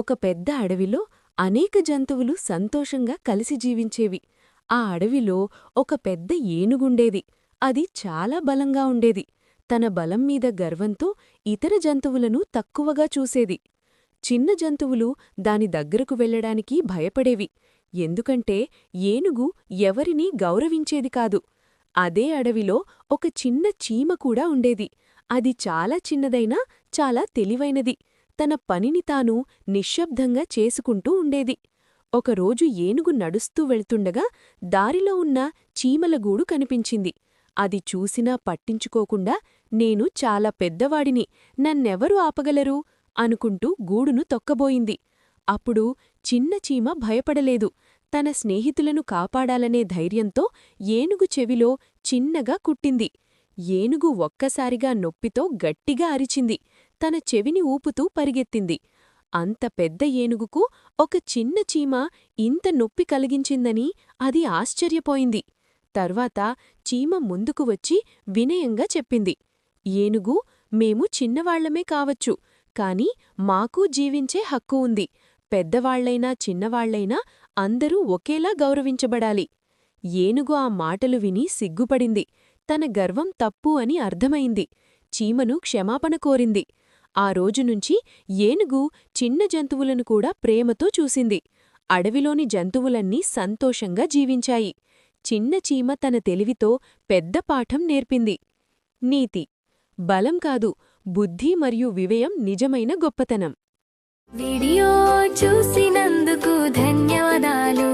ఒక పెద్ద అడవిలో అనేక జంతువులు సంతోషంగా కలిసి జీవించేవి. ఆ అడవిలో ఒక పెద్ద ఏనుగుండేది. అది చాలా బలంగా ఉండేది. తన బలం మీద గర్వంతో ఇతర జంతువులను తక్కువగా చూసేది. చిన్న జంతువులు దాని దగ్గరకు వెళ్లడానికి భయపడేవి. ఎందుకంటే ఏనుగు ఎవరినీ గౌరవించేది కాదు. అదే అడవిలో ఒక చిన్న చీమ కూడా ఉండేది. అది చాలా చిన్నదైనా చాలా తెలివైనది. తన పనిని తాను నిశ్శబ్దంగా చేసుకుంటూ ఉండేది. ఒకరోజు ఏనుగు నడుస్తూ వెళ్తుండగా దారిలో ఉన్న చీమల గూడు కనిపించింది. అది చూసినా పట్టించుకోకుండా, నేను చాలా పెద్దవాడిని, నన్నెవరు ఆపగలరు అనుకుంటూ గూడును తొక్కబోయింది. అప్పుడు చిన్న చీమ భయపడలేదు. తన స్నేహితులను కాపాడాలనే ధైర్యంతో ఏనుగు చెవిలో చిన్నగా కుట్టింది. ఏనుగు ఒక్కసారిగా నొప్పితో గట్టిగా అరిచింది. తన చెవిని ఊపుతూ పరిగెత్తింది. అంత పెద్ద ఏనుగుకు ఒక చిన్న చీమ ఇంత నొప్పి కలిగించిందని అది ఆశ్చర్యపోయింది. తర్వాత చీమ ముందుకు వచ్చి వినయంగా చెప్పింది, ఏనుగు, మేము చిన్నవాళ్లమే కావచ్చు, కాని మాకూ జీవించే హక్కు ఉంది. పెద్దవాళ్లైనా చిన్నవాళ్లైనా అందరూ ఒకేలా గౌరవించబడాలి. ఏనుగు ఆ మాటలు విని సిగ్గుపడింది. తన గర్వం తప్పు అని అర్థమైంది. చీమను క్షమాపణ కోరింది. ఆ రోజునుంచి ఏనుగు చిన్న జంతువులను కూడా ప్రేమతో చూసింది. అడవిలోని జంతువులన్నీ సంతోషంగా జీవించాయి. చిన్న చీమ తన తెలివితో పెద్ద పాఠం నేర్పింది. నీతి: బలం కాదు, బుద్ధి మరియు వివేయం నిజమైన గొప్పతనం. వీడియో చూసినందుకు ధన్యవాదాలు.